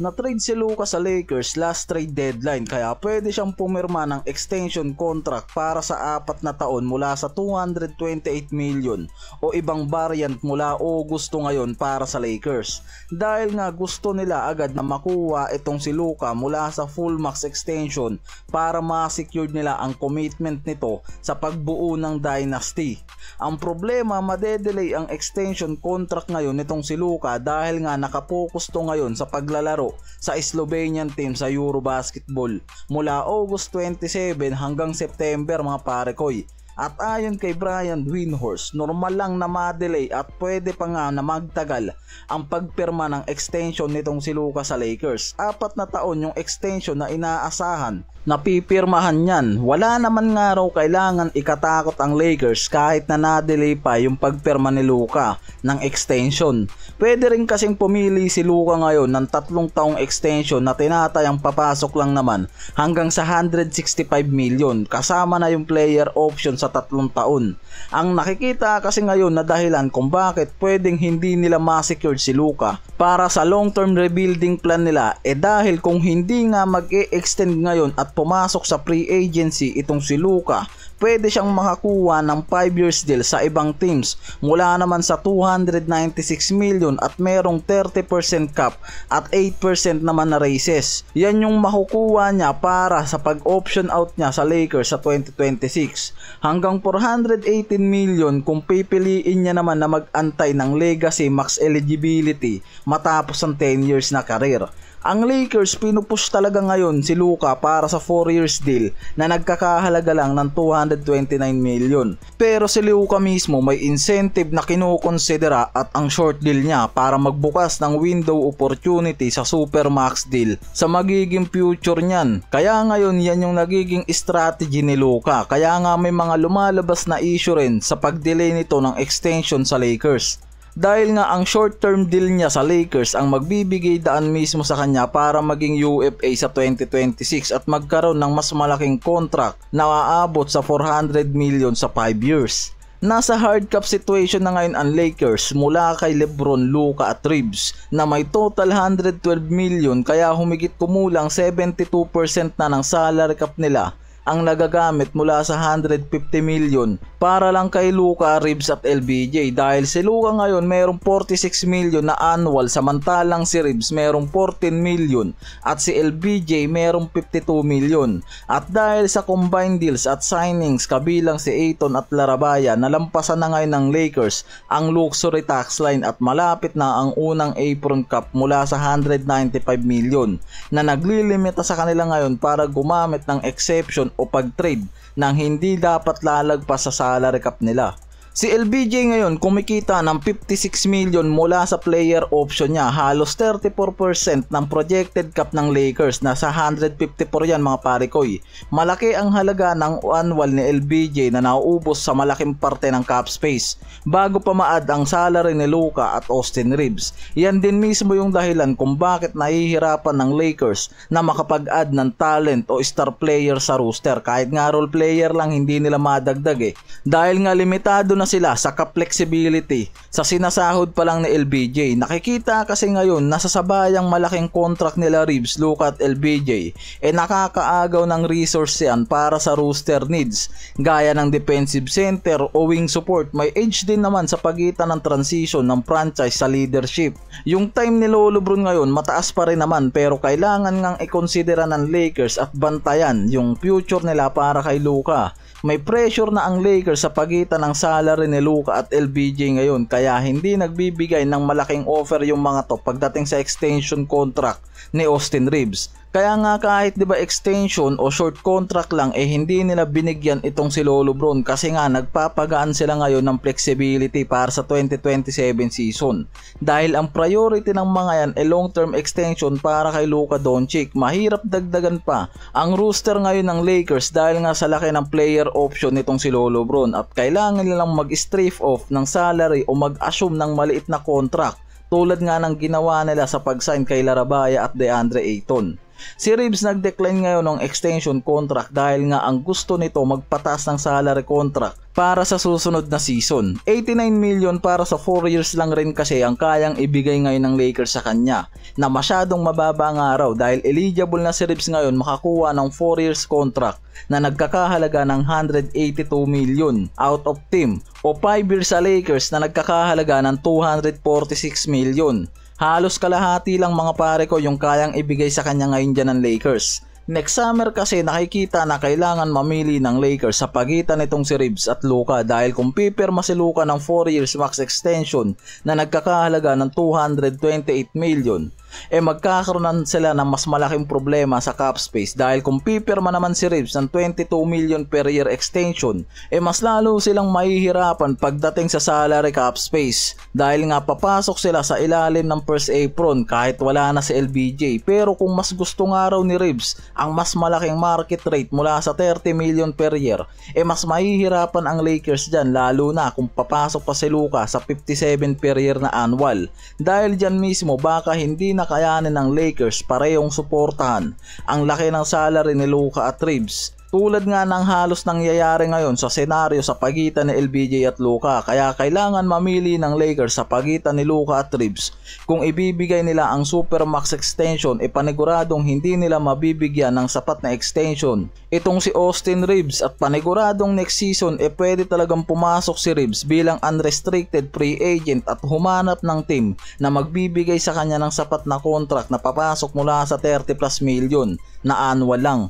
Na-trade si Luka sa Lakers last trade deadline kaya pwede siyang pumirma ng extension contract para sa 4 na taon mula sa 228 million o ibang variant mula Agosto ngayon para sa Lakers. Dahil nga gusto nila agad na makuha itong si Luka mula sa full max extension para ma-secure nila ang commitment nito sa pagbuo ng dynasty. Ang problema, madedelay ang extension contract ngayon nitong si Luka dahil nga nakapokus to ngayon sa paglalaro sa Slovenian team sa Eurobasketball mula August 27 hanggang September mga parekoy. At ayon kay Brian Windhorst, normal lang na ma-delay at pwede pa nga na magtagal ang pagpirma ng extension nitong si Luka sa Lakers. 4 na taon yung extension na inaasahan na pipirmahan niyan. Wala naman nga raw kailangan ikatakot ang Lakers kahit na na-delay pa yung pagpirma ni Luka ng extension. Pwede rin kasing pumili si Luka ngayon ng 3 taong extension na tinatayang papasok lang naman hanggang sa 165 million kasama na yung player option sa 3 taon. Ang nakikita kasi ngayon na dahilan kung bakit pwedeng hindi nila ma-secure si Luka para sa long-term rebuilding plan nila dahil kung hindi nga mag-e-extend ngayon at pumasok sa free agency itong si Luka, pwede siyang makakuha ng 5 years deal sa ibang teams mula naman sa 296 million at merong 30% cap at 8% naman na raises. Yan yung makukuha niya para sa pag-option out niya sa Lakers sa 2026 hanggang 418 million kung pipiliin niya naman na mag-antay ng legacy max eligibility matapos ang 10 years na career. Ang Lakers pinupush talaga ngayon si Luka para sa 4 years deal na nagkakahalaga lang ng 229 million. Pero si Luka mismo may incentive na kinukonsidera at ang short deal niya para magbukas ng window opportunity sa supermax deal sa magiging future niyan. Kaya ngayon yan yung nagiging strategy ni Luka. Kaya nga may mga lumalabas na issue rin sa pag-delay nito ng extension sa Lakers. Dahil nga ang short term deal niya sa Lakers ang magbibigay daan mismo sa kanya para maging UFA sa 2026 at magkaroon ng mas malaking contract na aabot sa 400 million sa 5 years. Nasa hard cap situation na ngayon ang Lakers mula kay LeBron, Luka at Reeves na may total 112 million kaya humigit kumulang 72% na ng salary cap nila ang nagagamit mula sa 150 million para lang kay Luka, Reeves at LBJ dahil si Luka ngayon mayroong 46 million na annual samantalang si Reeves mayroong 14 million at si LBJ mayroong 52 million. At dahil sa combined deals at signings kabilang si Ayton at Larabaya nalampasan na ngayon ng Lakers ang luxury tax line at malapit na ang unang apron cap mula sa 195 million na naglilimita sa kanila ngayon para gumamit ng exception o pag-trade nang hindi dapat lalagpas sa salary cap nila. Si LBJ ngayon kumikita ng 56 million mula sa player option niya, halos 34% ng projected cap ng Lakers na sa 154 yan mga parekoy. Malaki ang halaga ng annual ni LBJ na nauubos sa malaking parte ng cap space bago pa maad ang salary ni Luka at Austin Reeves. Yan din mismo yung dahilan kung bakit nahihirapan ng Lakers na makapag-add ng talent o star player sa roster. Kahit nga role player lang hindi nila madagdag dahil nga limitado na sila sa cap flexibility sa sinasahod pa lang ni LBJ. Nakikita kasi ngayon nasa sabayang malaking contract nila Reeves, Luka at LBJ nakakaagaw ng resource yan para sa roster needs gaya ng defensive center o wing support. May edge din naman sa pagitan ng transition ng franchise sa leadership. Yung time ni Lolo Bron ngayon mataas pa rin naman pero kailangan ngang ikonsidera ng Lakers at bantayan yung future nila para kay Luka. May pressure na ang Lakers sa pagitan ng salary ni Luka at LBJ ngayon kaya hindi nagbibigay ng malaking offer yung mga to pagdating sa extension contract ni Austin Reeves. Kaya nga kahit 'di ba extension o short contract lang hindi nila binigyan itong si Lolo Bron kasi nga nagpapagaan sila ngayon ng flexibility para sa 2027 season. Dahil ang priority ng mga yan long term extension para kay Luka Doncic. Mahirap dagdagan pa ang roster ngayon ng Lakers dahil nga sa laki ng player option nitong si Lolo Bron at kailangan nilang mag-strip off ng salary o mag-assume ng maliit na contract tulad nga ng ginawa nila sa pag-sign kay Larabaya at DeAndre Ayton. Si Reeves nag-decline ngayon ng extension contract dahil nga ang gusto nito magpatas ng salary contract para sa susunod na season. 89 million para sa 4 years lang rin kasi ang kayang ibigay ngayon ng Lakers sa kanya, na masyadong mababa nga raw dahil eligible na si Reeves ngayon makakuha ng 4 years contract na nagkakahalaga ng 182 million out of team, o 5 years sa Lakers na nagkakahalaga ng 246 million. Halos kalahati lang mga pare ko yung kayang ibigay sa kanya ngayon dyan ng Lakers. Next summer kasi nakikita na kailangan mamili ng Lakers sa pagitan nitong si Reeves at Luka, dahil kung pipirma si Luka ng 4 years max extension na nagkakahalaga ng 228 million, magkakaroon sila ng mas malaking problema sa cap space, dahil kung pipirma naman si Reeves ng 22 million per year extension, mas lalo silang mahihirapan pagdating sa salary cap space, dahil nga papasok sila sa ilalim ng first apron kahit wala na si LBJ. Pero kung mas gusto nga raw ni Reeves ang mas malaking market rate mula sa 30 million per year, mas mahihirapan ang Lakers dyan, lalo na kung papasok pa si Luka sa 57 per year na annual, dahil dyan mismo baka hindi na kayanin ng Lakers parehong suportahan ang laki ng salary ni Luka at Reeves, tulad nga ng halos nangyayari ngayon sa senaryo sa pagitan ni LBJ at Luka. Kaya kailangan mamili ng Lakers sa pagitan ni Luka at Reeves. Kung ibibigay nila ang supermax extension, paniguradong hindi nila mabibigyan ng sapat na extension itong si Austin Reeves, at paniguradong next season pwede talagang pumasok si Reeves bilang unrestricted free agent at humanap ng team na magbibigay sa kanya ng sapat na contract na papasok mula sa 30 plus million na annual lang.